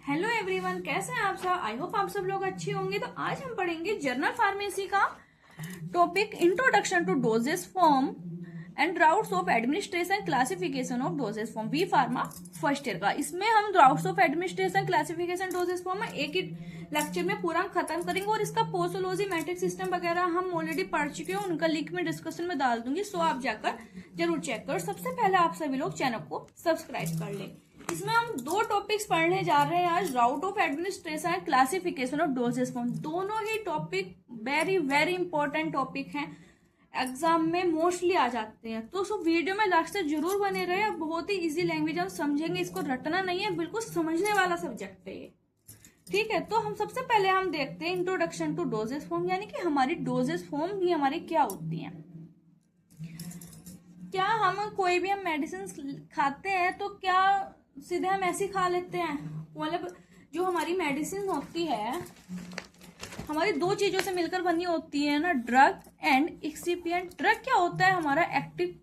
Hello everyone, कैसे हैं आप सब। आई होप आप सब लोग अच्छे होंगे। तो आज हम पढ़ेंगे जनरल फार्मेसी का topic introduction to dosage form and routes of administration classification of dosage form B pharma first year का। इसमें हम routes of administration classification dosage form में एक ही लेक्चर में पूरा खत्म करेंगे और इसका पोसोलॉजी मैट्रिक सिस्टम वगैरह हम ऑलरेडी पढ़ चुके हैं। उनका लिंक में डिस्कशन में डाल दूंगी, सो आप जाकर जरूर चेक करो। सबसे पहले आप सभी लोग चैनल को सब्सक्राइब कर लें। इसमें हम दो टॉपिक्स पढ़ने जा रहे हैं आज, route of administration and classification of dosage form. दोनों ही topic very very important topic हैं, एग्जाम में मोस्टली आ जाते हैं। तो सब वीडियो में लास्ट तक जरूर बने रहे। बहुत ही इजी लैंग्वेज हम समझेंगे, इसको रटना नहीं है, बिल्कुल समझने वाला सब्जेक्ट है ये। ठीक है, तो हम सबसे पहले हम देखते हैं इंट्रोडक्शन टू डोजेस फॉर्म, यानी कि हमारी डोजेस फॉर्म भी हमारी क्या होती हैं। क्या हम कोई भी हम मेडिसिन खाते हैं तो क्या सीधे हम ऐसे खा लेते हैं? मतलब जो हमारी मेडिसिन होती है हमारी दो चीजों से मिलकर बनी होती है ना, ड्रग एंड एक्सिपिएंट। ड्रग क्या होता है? हमारा एक्टिव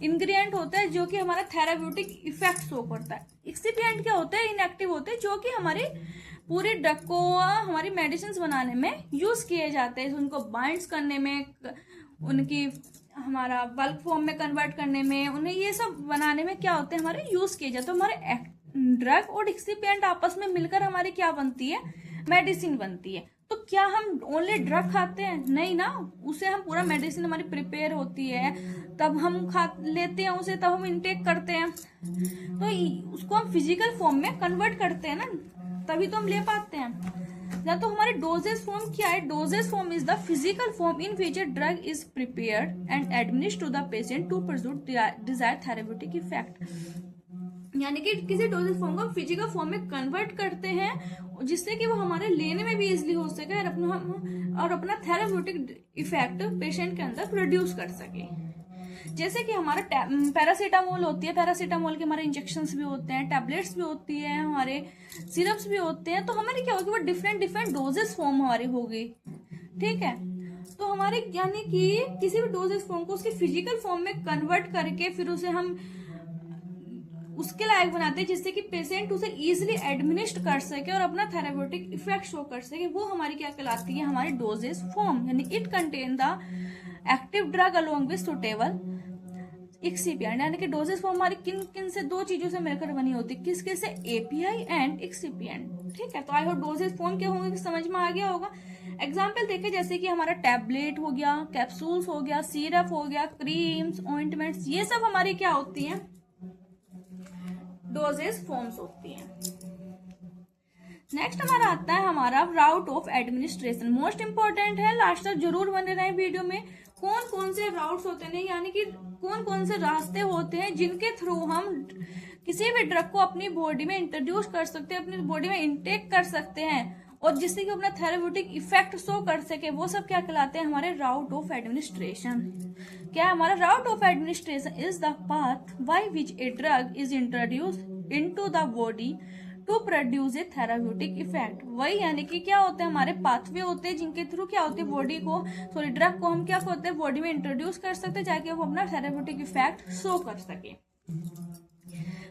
इंग्रेडिएंट होता है जो कि हमारा थेराप्यूटिक इफेक्ट शो करता है। एक्सिपिएंट क्या होता है? इनएक्टिव होते हैं जो कि हमारी पूरे ड्रग को हमारी मेडिसिन बनाने में यूज किए जाते हैं, उनको बाइंड्स करने में, उनकी हमारा बल्क फॉर्म में कन्वर्ट करने में, उन्हें ये सब बनाने में क्या होते हैं हमारे यूज किए जाते हैं। तो हमारे ड्रग और एक्सिपिएंट आपस में मिलकर हमारी क्या बनती है? मेडिसिन बनती है। तो क्या हम ओनली ड्रग खाते हैं? नहीं ना, उसे हम पूरा मेडिसिन हमारी प्रिपेयर होती है, तब हम खा लेते हैं उसे, तब हम इनटेक करते हैं। तो उसको हम फिजिकल फॉर्म में कन्वर्ट करते हैं ना, तभी तो हम ले पाते हैं। या तो हमारे डोजेस फॉर्म क्या है? Dosage form is the physical form in which a drug is prepared and administered to the patient to produce desired therapeutic effect. यानी कि किसी डोजेस फॉर्म को फिजिकल फॉर्म में कन्वर्ट करते हैं जिससे कि वो हमारे लेने में भी इजीली हो सके और अपना थेरेप्यूटिक इफेक्ट पेशेंट के अंदर प्रोड्यूस कर सके। जैसे कि हमारा पैरासीटामोल होती है, पैरासीटामोल के हमारे इंजेक्शंस भी होते हैं, टैबलेट्स भी होती है, हमारे सिरप्स भी होते हैं। तो हमारी क्या होगी? वो डिफरेंट डिफरेंट डोजेस फॉर्म हमारी होगी। ठीक है, तो हमारे यानी कि किसी भी डोजेस फॉर्म को उसकी फिजिकल फॉर्म में कन्वर्ट करके फिर उसे हम उसके लायक बनाते हैं जिससे कि पेशेंट उसे इजीली एडमिनिस्ट्रेट कर सके और अपना थेरेप्यूटिक इफेक्ट शो कर सके। वो हमारी क्या कहलाती है? हमारी डोजेस फॉर्म। यानी it contain the active drug along with suitable excipient. यानी कि डोजेस फॉर्म हमारी किन किन से दो चीजों से मिलकर बनी होती है, किसके से? API and excipient. ठीक है, तो आई होप डोजेस फॉर्म क्या होंगे समझ में आ गया होगा। एग्जाम्पल देखे, जैसे कि हमारा टैबलेट हो गया, कैप्सूल्स हो गया, सिरप हो गया, क्रीम्स, ऑइंटमेंट्स, ये सब हमारी क्या होती है? डोजेस फॉर्म्स होती हैं। नेक्स्ट हमारा आता है हमारा route of administration. Most important है, लास्ट तक जरूर बने रहे वीडियो में। कौन कौन से राउट्स होते हैं, यानी कि कौन कौन से रास्ते होते हैं जिनके थ्रू हम किसी भी ड्रग को अपनी बॉडी में इंट्रोड्यूस कर सकते हैं, अपनी बॉडी में इंटेक कर सकते हैं और जिससे कि अपना थेरेप्यूटिक इफेक्ट शो कर सके। वो सब क्या कहलाते हैं? हमारे राउट ऑफ एडमिनिस्ट्रेशन। क्या हमारा route of administration is the path by which a drug is introduced into the body to produce a therapeutic effect. वही यानी कि क्या होते हैं? हमारे पाथवे होते हैं जिनके थ्रू क्या होती है? बॉडी को ड्रग को हम क्या करते हैं? बॉडी में इंट्रोड्यूस कर सकते हैं ताकि वो अपना थेराप्यूटिक इफेक्ट शो कर सके।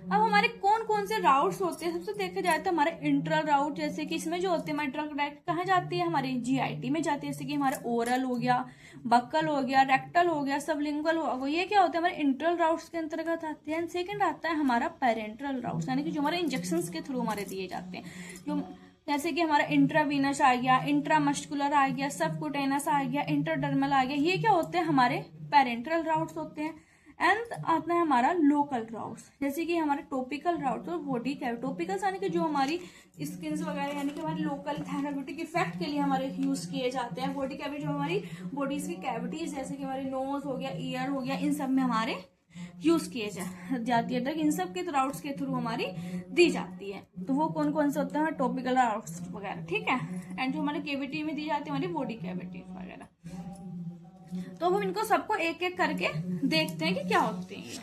अब हमारे कौन कौन से राउट्स होते हैं? सबसे देखा जाए तो हमारे इंट्रल राउट, जैसे कि इसमें जो होते हैं हमारी ड्रग डायरेक्ट कहाँ जाती है? हमारी जीआईटी में जाती है। जैसे कि हमारे ओरल हो गया, बक्कल हो गया, रेक्टल हो गया, सबलिंगुअल हो गया, ये क्या होते हैं? हमारे इंट्रल राउट्स के अंतर्गत आते हैं। सेकंड आता है हमारा पेरेंट्रल राउट्स, यानी कि जो हमारे इंजेक्शंस के थ्रू हमारे दिए जाते हैं, जो जैसे कि हमारा इंट्रावीनस आ गया, इंट्रामस्कुलर आ गया, सबकुटेनस आ गया, इंटरडर्मल आ गया, ये क्या होते हैं? हमारे पेरेंट्रल राउट्स होते हैं। एंड आता है हमारा लोकल राउट्स, जैसे कि हमारे टॉपिकल राउट्स और बॉडी कैविटी। टॉपिकल यानी कि जो हमारी स्किन वगैरह, यानी कि हमारे लोकल थेराप्यूटिक इफेक्ट के लिए हमारे यूज किए जाते हैं। बॉडी कैविटी जो हमारी बॉडीज की कैविटीज, जैसे कि हमारी नोज हो गया, ईयर हो गया, इन सब में हमारे यूज किए जाती है। इन सब के राउट्स के थ्रू हमारी दी जाती है। तो वो कौन कौन से होते हैं? टॉपिकल राउट्स वगैरह। ठीक है, एंड जो हमारे कैविटी में दी जाती है हमारी बॉडी कैविटी वगैरह। तो हम इनको सबको एक एक करके देखते हैं कि क्या होते हैं।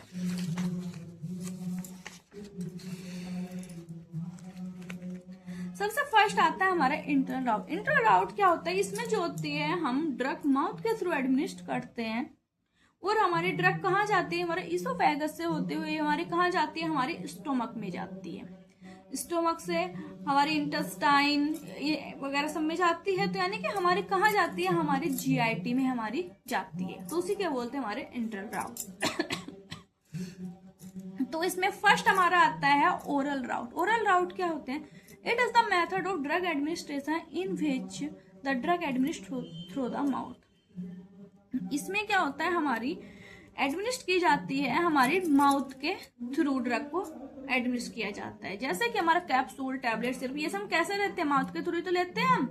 सबसे फर्स्ट आता है हमारा इंट्रल राउट। इंट्रल राउट क्या होता है? इसमें जो होती है हम ड्रग माउथ के थ्रू एडमिनिस्ट्रेट करते हैं और हमारी ड्रग कहाँ जाती है? हमारे इसोफेगस से होते हुए हमारी कहाँ जाती है? हमारे स्टोमक में जाती है। स्टोमक से हमारे इंटेस्टाइन वगैरह सब में जाती है, तो यानी कि हमारे कहाँ जाती है, हमारे जीआईटी में हमारी जाती है, तो उसी क्या बोलते हैं हमारे इंटरनल राउट। तो इसमें फर्स्ट हमारा आता है ओरल राउट। ओरल राउट क्या होते हैं? It is the method of drug administration in which the drug administrate through the mouth. इसमें क्या होता है, हमारी एडमिनिस्ट की जाती है हमारी माउथ के थ्रू, ड्रग को एडमिनिस्ट किया जाता है। जैसे कि हमारा कैप्सूल, टैबलेट, सिर्फ ये सब कैसे लेते हैं, माउथ के थ्रू तो लेते हैं हम।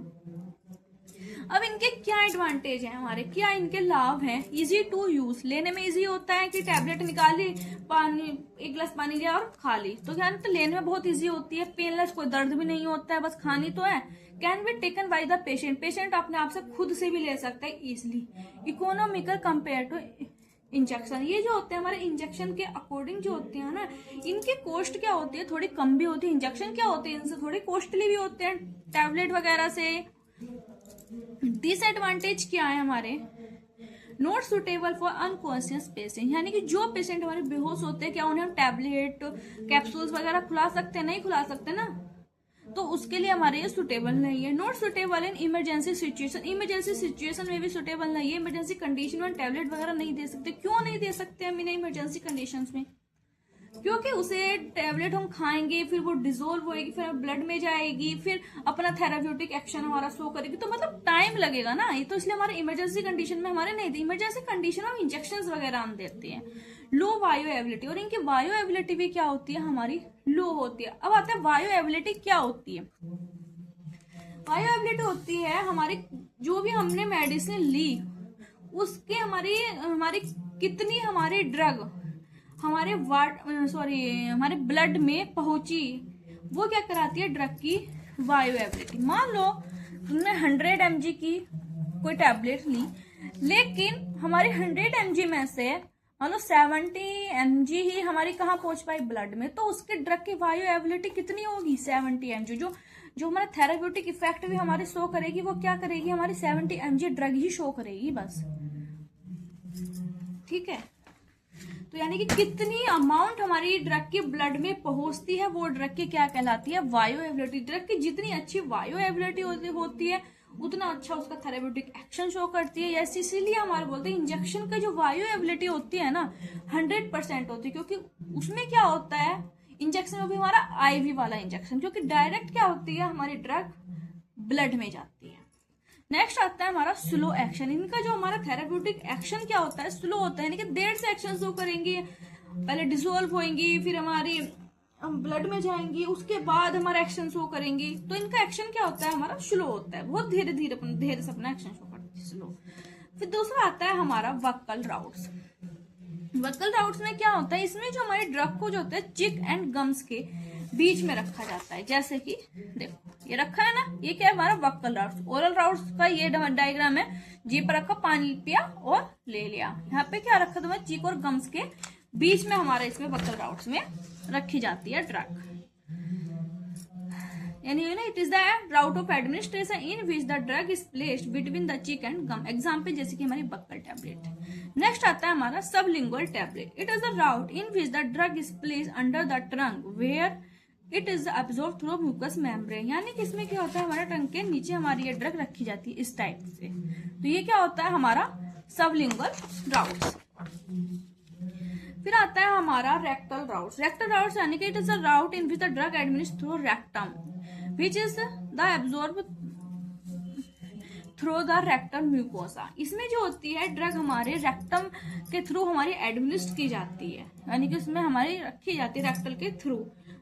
अब इनके क्या एडवांटेज है, हमारे क्या इनके लाभ हैं? इजी टू यूज, लेने में इजी होता है कि टैबलेट निकाली, पानी, एक गिलास पानी लिया और खा ली, तो क्या तो लेने में बहुत इजी होती है। पेनलेस, कोई दर्द भी नहीं होता है, बस खानी तो है। Can be taken by the patient, patient अपने आप से खुद से भी ले सकता है easily. Economical compare to injection, ये जो होते हैं हमारे इंजेक्शन के अकॉर्डिंग जो होते हैं ना, इनकी कॉस्ट क्या होती है, थोड़ी कम भी होती है। इंजेक्शन क्या होते हैं, इनसे थोड़ी कॉस्टली भी होते हैं टैबलेट वगैरह से। डिसएडवांटेज क्या है हमारे, not suitable for unconscious patient, यानी कि जो पेशेंट हमारे बेहोश होते हैं, क्या उन्हें हम टैबलेट, कैप्सूल्स वगैरह खुला सकते हैं? नहीं खुला सकते ना, तो उसके लिए हमारे ये सुटेबल नहीं है। Not suitable in emergency situation, emergency situation में भी सुटेबल नहीं है। इमरजेंसी कंडीशन में टैबलेट वगैरह नहीं दे सकते। क्यों नहीं दे सकते हम इन्हें इमरजेंसी कंडीशंस में? क्योंकि उसे टैबलेट हम खाएंगे, फिर वो डिजोल्व होएगी, फिर ब्लड में जाएगी, फिर अपना थेराप्यूटिक एक्शन हमारा शो करेगी, तो मतलब टाइम लगेगा ना। ये तो इसलिए हमारे इमरजेंसी कंडीशन में हमारे नहीं थे। इमरजेंसी कंडीशन में इंजेक्शन वगैरह हम देते हैं। लो बायो एबिलिटी, और इनकी बायो एबिलिटी भी क्या होती है, हमारी लो होती है। अब आते हैं बायो एबिलिटी क्या होती है। बायो एबिलिटी होती है हमारी, जो भी हमने मेडिसिन ली उसके हमारी कितनी हमारी ड्रग हमारे हमारे ब्लड में पहुंची, वो क्या कराती है, ड्रग की बायो एबिलिटी। मान लो तुमने 100 mg की कोई टैबलेट ली, लेकिन हमारी 100 mg में से मान लो 70 mg ही हमारी कहाँ पहुंच पाई, ब्लड में, तो उसके ड्रग की बायो एबिलिटी कितनी होगी, 70 mg। जो हमारा थेराप्यूटिक इफेक्ट भी हमारे शो करेगी, वो क्या करेगी, हमारी 70 mg ड्रग ही शो करेगी बस। ठीक है, तो यानी कि कितनी अमाउंट हमारी ड्रग की ब्लड में पहुंचती है, वो ड्रग की क्या कहलाती है, बायो एबिलिटी। ड्रग की जितनी अच्छी बायो एबिलिटी होती है, उतना अच्छा उसका थेराप्यूटिक एक्शन शो करती है। यस, इसीलिए हमारे बोलते हैं इंजेक्शन का जो बायो एबिलिटी होती है ना, 100% होती है, क्योंकि उसमें क्या होता है, इंजेक्शन में भी हमारा आईवी वाला इंजेक्शन, क्योंकि डायरेक्ट क्या होती है, हमारी ड्रग ब्लड में जाती है। नेक्स्ट आता है हमारा स्लो एक्शन। इनका जो हमारा थेराप्यूटिक एक्शन क्या होता है, स्लो होता है, यानी कि देर से एक्शन शो करेंगे। पहले डिसोल्व होएंगी, फिर हमारी ब्लड में जाएंगी, उसके बाद हमारा एक्शन शो करेंगी। तो इनका एक्शन क्या होता है, हमारा स्लो होता है, बहुत धीरे धीरे से अपना एक्शन शो करती है, स्लो। फिर दूसरा आता है हमारा वक्कल राउट्स। वक्कल राउट्स में क्या होता है, इसमें जो हमारे ड्रग को जो होता है चिक एंड गम्स के बीच में रखा जाता है। जैसे कि देखो ये रखा है ना, ये क्या है हमारा वक्कल राउट्स। ओरल राउट्स का ये डायग्राम है, जीप पर रखा, पानी पिया और ले लिया। यहाँ पे क्या रखा तुम्हें, चिक और गम्स के बीच में हमारा इसमें वक्कल राउट्स में रखी जाती है ड्रग। यानी it is the route of administration in which the drug is placed between the cheek and gum. Example जैसे कि हमारी बक्कल टैबलेट। नेक्स्ट आता है हमारा sublingual tablet. It is the route in which the drug is placed under the tongue where it is absorb through mucous membrane. यानी कि इसमें क्या होता है, हमारे टंग के नीचे हमारी ये ड्रग रखी जाती है इस टाइप से। तो ये क्या होता है हमारा सबलिंगुअल राउट्स। फिर आता है हमारा रेक्टल राउट्स। रेक्टल राउट्स यानी कि it is a route in which the drug administrate through rectum which is the absorb through the rectal mucosa. इसमें जो होती है ड्रग हमारे रेक्टम के थ्रू हमारी एडमिनिस्ट्रेट की जाती है, यानी कि उसमें हमारी रखी जाती है रेक्टल के थ्रू,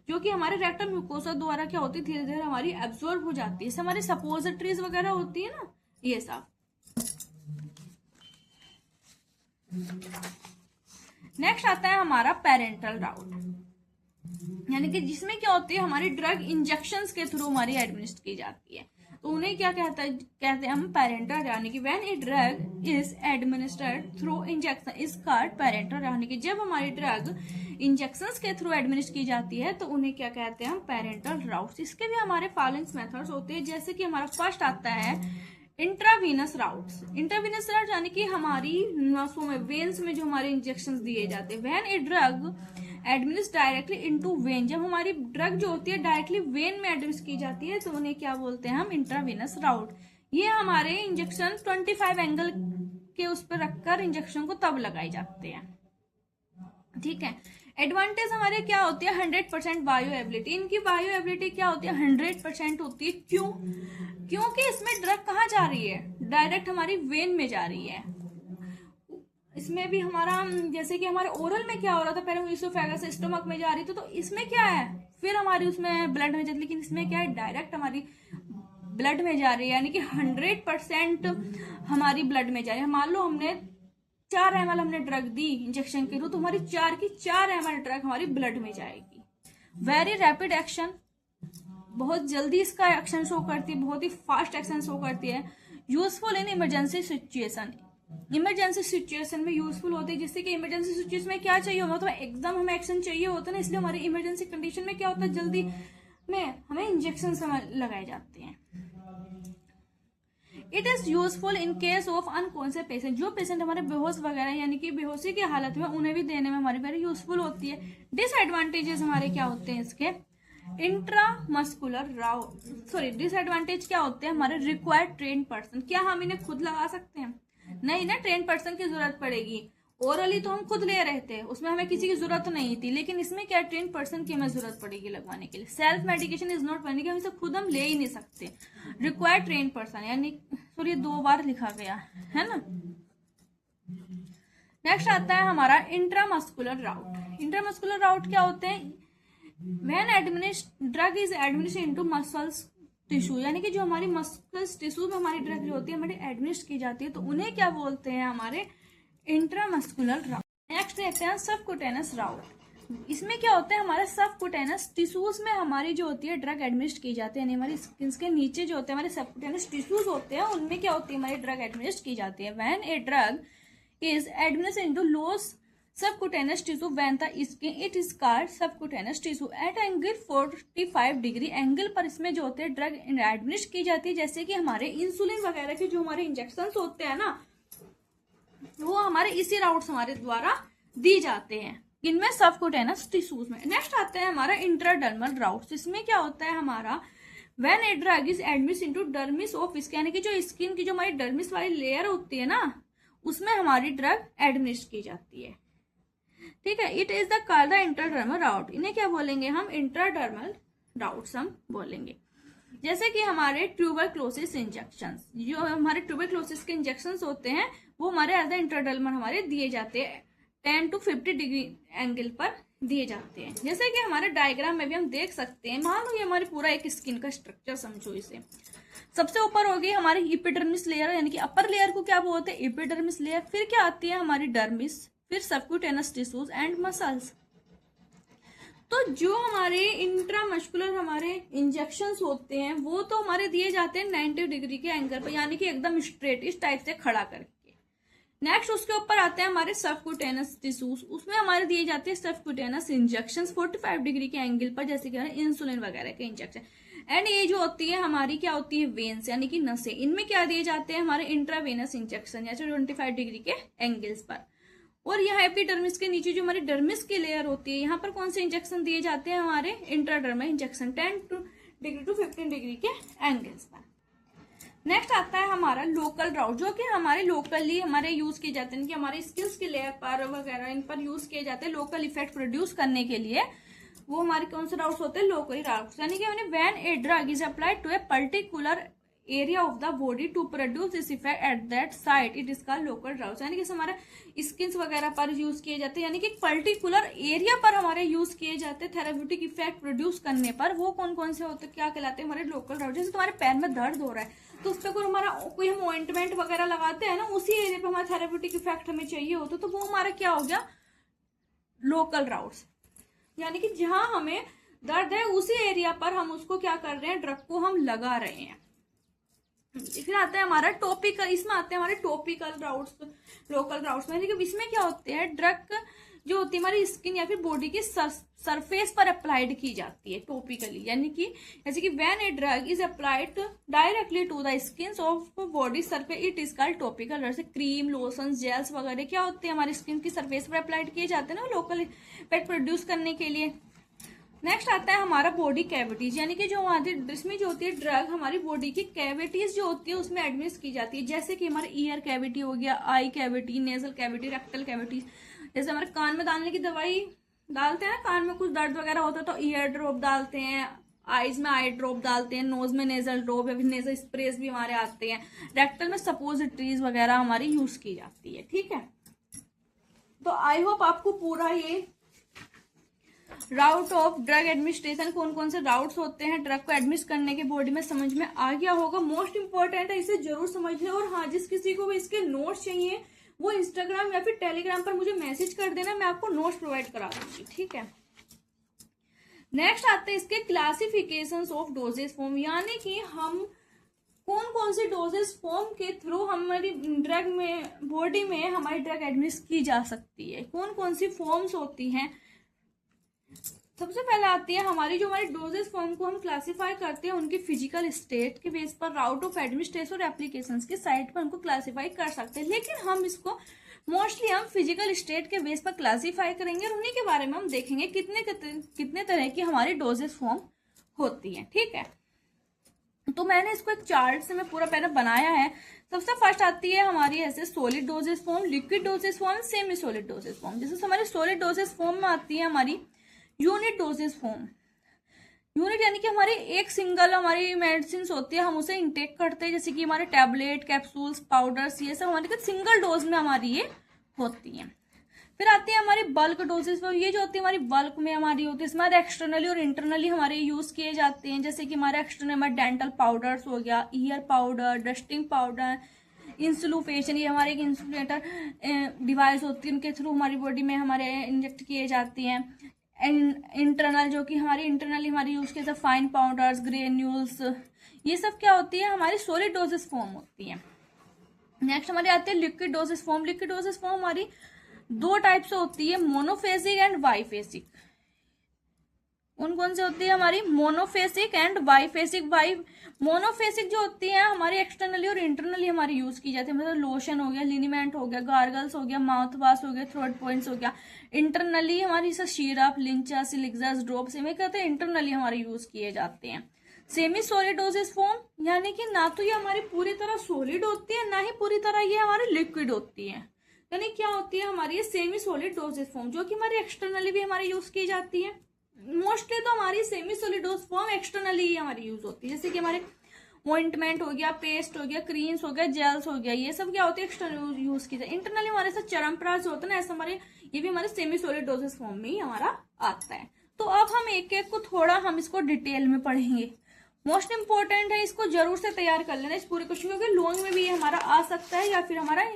जो कि हमारे रेक्टल म्यूकोसा द्वारा क्या होती है, धीरे धीरे हमारी एब्सॉर्ब हो जाती है। इससे हमारी सपोजिटरीज वगैरह होती है ना, ये सब। नेक्स्ट आता है हमारा पेरेंटल राउट, यानी कि जिसमें क्या होती है, हमारी ड्रग इंजेक्शंस के थ्रू हमारी एडमिनिस्ट्रेट की जाती है। तो उन्हें क्या कहते हैं हम पेरेंटल, यानी कि when a drug is administered through injection is called parental. यानी कि जब हमारी ड्रग इंजेक्शंस के थ्रू एडमिनिस्ट्रेट की जाती है तो उन्हें क्या कहते हैं हम, पेरेंटल राउट्स। इसके भी हमारे फॉलोइंग मेथड्स होते हैं, जैसे कि हमारा फर्स्ट आता है इंट्रावीनस राउट्स। इंट्रावीनस राउट यानी कि हमारी नसों में, वेन्स में जो हमारे इंजेक्शंस दिए जाते हैं। When a drug एडमिनिस्ट directly into when, जब हमारी ड्रग जो होती है डायरेक्टली वेन में एडमिनिस्ट की जाती है तो उन्हें क्या बोलते हैं हम, इंट्रावेनस राउट। ये हमारे इंजेक्शन 25 एंगल के उस पर रखकर इंजेक्शन को तब लगाए जाते हैं, ठीक है। एडवांटेज हमारे क्या होती है, 100% बायो एबिलिटी। इनकी बायो एबिलिटी क्या होती है, 100% होती है। क्यों? क्योंकि इसमें ड्रग कहाँ जा रही है, डायरेक्ट हमारी वेन में जा रही है। इसमें भी हमारा जैसे कि हमारे ओरल में क्या हो रहा था, पहले इसोफेगस से स्टमक में जा रही थी, तो इसमें क्या है, फिर हमारी उसमें ब्लड में जाती, लेकिन इसमें क्या है, डायरेक्ट हमारी ब्लड में जा रही है, यानी कि 100% हमारी ब्लड में जा रही है। मान लो हमने 4 ml हमने ड्रग दी इंजेक्शन के थ्रू, तो हमारी 4 की 4 ml ड्रग हमारी ब्लड में जाएगी। वेरी रैपिड एक्शन, बहुत जल्दी इसका एक्शन शो करती है, बहुत ही फास्ट एक्शन शो करती है। Useful in emergency situation, emergency situation में यूजफुल होती है, जिससे कि इमरजेंसी सिचुएशन में क्या चाहिए होगा, तो एकदम हमें एक्शन चाहिए होता है ना, इसलिए हमारी इमरजेंसी कंडीशन में क्या होता है, जल्दी में हमें इंजेक्शन लगाए जाते हैं। It is useful in case of unconscious patient, जो पेशेंट हमारे बेहोश वगैरह यानी कि बेहोशी की हालत में, उन्हें भी देने में हमारी वेरी यूजफुल होती है। डिसएडवांटेजेस हमारे क्या होते हैं इसके, इंट्रामस्कुलर राउट, सॉरी डिसएडवांटेज क्या होते हैं हमारे, रिक्वायर्ड ट्रेन पर्सन, क्या हम इन्हें खुद लगा सकते हैं, नहीं ना, ट्रेन पर्सन की जरूरत पड़ेगी। ओरली तो हम खुद ले रहे थे, उसमें हमें किसी की जरूरत नहीं थी, लेकिन इसमें क्या ट्रेन पर्सन की हमें जरूरत पड़ेगी लगवाने के लिए। Self medication is not possible, हम इसे खुद हम ले ही नहीं सकते, रिक्वायर्ड ट्रेन पर्सन, यानी सॉरी 2 बार लिखा गया है ना। नेक्स्ट आता है हमारा इंट्रामस्कुलर राउट। इंट्रामस्कुलर राउट क्या होते हैं, when drug is administered into muscles tissue, यानी कि जो हमारी मसल्स टिश्यू में हमारी ड्रग जो होती है हमारी एडमिनिस्ट की जाती है, तो उन्हें क्या बोलते हैं, हमारे इंट्रामस्कुलर राउट। नेक्स्ट रहते हैं सबकुटेनस राउट। इसमें क्या होता है, हमारे सबकुटेनस टिश्यूज में हमारी जो होती है ड्रग एडमिनिस्ट की जाती है, यानी हमारी स्किन के नीचे जो होते हैं हमारे सबकुटेनस टिश्यूज होते हैं, उनमें क्या होती है, हमारी ड्रग एडमिनिस्ट की जाती है। When a drug is administered into loss subcutaneous tissue when the skin it is called subcutaneous tissue at angle 45 degree angle पर इसमें जो होते हैं ड्रग एडमिनिस्ट की जाती है, जैसे कि हमारे इंसुलिन वगैरह के जो हमारे इंजेक्शन होते हैं ना, वो हमारे इसी राउट्स हमारे द्वारा दी जाते हैं, इनमें सबकुटेनस टिश्यूज में। नेक्स्ट आता है हमारा इंट्राडर्मल राउट्स। इसमें क्या होता है हमारा, when a drug is admitted into dermis of skin, यानी कि जो स्किन की जो हमारी डर्मिस वाली लेयर होती है ना, उसमें हमारी ड्रग एडमिनिस्ट की जाती है, ठीक है। It is the called the intradermal route, इन्हें क्या बोलेंगे हम, इंट्राडर्मल राउट्स हम बोलेंगे। जैसे कि हमारे ट्यूबरक्लोसिस इंजेक्शन, जो हमारे ट्यूबरक्लोसिस के इंजेक्शन होते हैं वो हमारे एज द इंट्राडर्मल हमारे दिए जाते हैं, 10 to 50 डिग्री एंगल पर दिए जाते हैं। जैसे कि हमारे डायग्राम में भी हम देख सकते हैं, मान लो ये हमारी पूरा एक स्किन का स्ट्रक्चर समझो इसे। सबसे ऊपर होगी हमारी एपिडर्मिस लेयर, यानी कि अपर लेयर को क्या बोलते हैं, एपिडर्मिस लेयर। फिर क्या आती है हमारी डर्मिस, फिर सबक्यूटेनस टिश्यूज एंड मसल्स। तो जो हमारे इंट्रामस्कुलर हमारे इंजेक्शंस होते हैं वो तो हमारे दिए जाते हैं 90 डिग्री के एंगल पर, यानी कि एकदम स्ट्रेट इस टाइप से खड़ा करके। नेक्स्ट उसके ऊपर आते हैं हमारे सबक्यूटेनस टिश्यूज, उसमें हमारे दिए जाते हैं सबक्यूटेनस इंजेक्शंस 45 डिग्री के एंगल पर, जैसे कि इंसुलिन वगैरह के इंजेक्शन। एंड ये जो होती है हमारी क्या होती है, वेन्स, यानी कि नसें, इनमें क्या दिए जाते हैं हमारे इंट्रावेनस इंजेक्शन, जैसे 25 डिग्री के एंगल्स पर। और यहाँ एपिडर्मिस के नीचे जो हमारी डर्मिस की लेयर होती है, यहाँ पर कौन से इंजेक्शन दिए जाते हैं हमारे intradermal injection 10 degree to 15 degree के एंगल्स पर। नेक्स्ट आता है हमारा लोकल राउट, जो कि हमारे लोकली हमारे यूज किए जाते हैं, कि हमारे स्किन की लेयर पर वगैरह इन पर यूज किए जाते हैं लोकल इफेक्ट प्रोड्यूस करने के लिए। वो हमारे कौन से राउट्स होते हैं, लोकल राउट्स, यानी कि when a drug is applied to a particular area of the body to produce this effect at that site, it is called local routes. यानी कि हमारे स्किन वगैरह पर यूज किए जाते हैं, यानी कि पर्टिकुलर एरिया पर हमारे यूज किए जाते हैं थेराप्यूटिक इफेक्ट प्रोड्यूस करने पर। वो कौन कौन से होते हैं, क्या कहलाते हैं हमारे लोकल राउट। जैसे तुम्हारे पैर में दर्द हो रहा है तो उस पर कोई हम ऑइंटमेंट वगैरह लगाते हैं ना, उसी एरिया पे हमारा थेराप्यूटिक इफेक्ट हमें चाहिए होता, तो वो हमारा क्या हो गया, लोकल राउट्स। यानी कि जहां हमें दर्द है उसी एरिया पर हम उसको क्या कर रहे हैं, ड्रग को हम लगा रहे हैं। फिर आता है हमारा टॉपिकल, इसमें आते हैं हमारे टॉपिकल राउट्स, लोकल राउट्स में। इसमें क्या होते हैं, ड्रग जो होती है हमारी स्किन या फिर बॉडी की सरफेस पर अप्लाइड की जाती है टॉपिकली, यानी कि जैसे कि when a drug is applied directly to the skin of body surface it is called topical. जैसे क्रीम, लोशन, जेल्स वगैरह क्या होते हैं हमारी स्किन की सरफेस पर अप्लाइड किए जाते हैं ना लोकल इफेक्ट प्रोड्यूस करने के लिए। नेक्स्ट आता है हमारा बॉडी कैविटीज, यानी कि जो हमारी इसमें जो होती है ड्रग हमारी बॉडी की कैविटीज जो होती है उसमें एडमिनिस्ट्रेट की जाती है। जैसे कि हमारे ईयर कैविटी हो गया, eye cavity, nasal cavity, rectal cavity. जैसे हमारे कान में डालने की दवाई डालते हैं, कान में कुछ दर्द वगैरह होता है तो ईयर ड्रॉप डालते हैं, आईज में आई ड्रॉप डालते हैं, नोज में नेजल ड्रॉप या फिर नेजल स्प्रेस भी हमारे आते हैं, रेक्टल में सपोजिटरीज वगैरह हमारी यूज की जाती है। ठीक है, तो आई होप आपको पूरा ये राउट ऑफ ड्रग एडमिनिस्ट्रेशन, कौन कौन से राउट्स होते हैं ड्रग को एडमिनिस्ट करने के बॉडी में, समझ में आ गया होगा। मोस्ट इंपॉर्टेंट है, इसे जरूर समझ लें। और हाँ, जिस किसी को भी इसके नोट्स चाहिए वो इंस्टाग्राम या फिर टेलीग्राम पर मुझे मैसेज कर देना, मैं आपको नोट्स प्रोवाइड करा दूंगी। ठीक है, नेक्स्ट आते हैं इसके क्लासिफिकेशंस ऑफ डोजेस फॉर्म, यानी कि हम कौन कौन से डोजेस फॉर्म के थ्रू हमारी ड्रग में बॉडी में हमारी ड्रग एडमिनिस्ट की जा सकती है, कौन कौन सी फॉर्म्स होती हैं। सबसे पहले आती है हमारी जो हमारी डोजेस फॉर्म को हम क्लासिफाई करते हैं उनकी फिजिकल स्टेट के बेस पर, राउट ऑफ एडमिनिस्ट्रेशन और एप्लीकेशंस के साइट पर उनको क्लासिफाई कर सकते हैं। लेकिन हम इसको मोस्टली हम फिजिकल स्टेट के बेस पर क्लासिफाई करेंगे और उन्हीं के बारे में हम देखेंगे कितने तरह की हमारी डोजेस फॉर्म होती है। ठीक है, तो मैंने इसको एक चार्ट से मैं पूरा पहले बनाया है। सबसे फर्स्ट आती है हमारी ऐसे solid dosage form, liquid dosage form, semi solid dosage form. जैसे हमारी सॉलिड डोजेस फॉर्म में आती है हमारी यूनिट डोजेस फॉर्म। यूनिट यानी कि हमारी एक सिंगल हमारी मेडिसिन होती है, हम उसे इंटेक करते हैं, जैसे कि हमारे टैबलेट, कैप्सूल्स, पाउडर्स, ये सब हमारे सिंगल डोज में हमारी ये होती है। फिर आती है हमारी बल्क डोजेस फॉर्म, ये जो होती है हमारी बल्क में हमारी होती है, इसमें हमारे एक्सटर्नली और इंटरनली हमारे यूज किए जाते हैं। जैसे कि हमारे एक्सटर्नल हमारे डेंटल पाउडर्स हो गया, ईयर पाउडर, डस्टिंग पाउडर, इंसुलूफेशन, ये हमारे एक इंसुलेटर डिवाइस होती है, उनके थ्रू हमारी बॉडी में हमारे इंजेक्ट किए जाती हैं। इंटरनल जो कि हमारी इंटरनली हमारी यूज किए जाते फाइन पाउडर्स, ग्रेन्यूल्स, ये सब क्या होती है हमारी सॉलिड डोजेस फॉर्म होती है। नेक्स्ट हमारी आती है liquid dosage form. Liquid dosage form हमारी दो टाइप से होती है, मोनोफेसिक एंड बाइफेसिक। कौन से होती है हमारी मोनोफेसिक एंड बाइफेसिक। मोनोफेसिक जो होती है हमारी एक्सटर्नली और इंटरनली हमारी यूज की जाती है, मतलब लोशन हो गया, लिनीमेंट हो गया, गार्गल्स हो गया, माउथ वाश हो गया, थ्रोट पॉइंट्स हो गया। इंटरनली हमारी सिरप, लिंचा, सिलिक्सस, ड्रॉप्स, में कहते हैं इंटरनली हमारे यूज किए जाते हैं। सेमी सॉलिड डोजेस फॉर्म, यानी कि ना तो ये हमारी पूरी तरह सॉलिड होती है, ना ही पूरी तरह ये हमारी लिक्विड होती है। यानी क्या होती है हमारी सेमी सॉलिड डोजेस फॉर्म, जो कि हमारी एक्सटर्नली भी हमारी यूज की जाती है। मोस्टली तो हमारी semi solid dosage form externally ही हमारी यूज होती है, जैसे कि हमारे ऑइंटमेंट हो गया, पेस्ट हो गया, क्रीम्स हो गया, जेल्स हो गया, ये सब क्या होती है एक्सटर्नल यूज की जाए। इंटरनली हमारे साथ चरमप्राश होता है ना, ऐसा हमारे ये भी हमारे सेमी सॉलिड डोजेस फॉर्म में ही हमारा आता है। तो अब हम एक एक को थोड़ा हम इसको डिटेल में पढ़ेंगे। मोस्ट इंपॉर्टेंट है, इसको जरूर से तैयार कर लेना इस पूरे क्वेश्चन, क्योंकि लॉन्ग में भी ये हमारा आ सकता है या फिर हमारा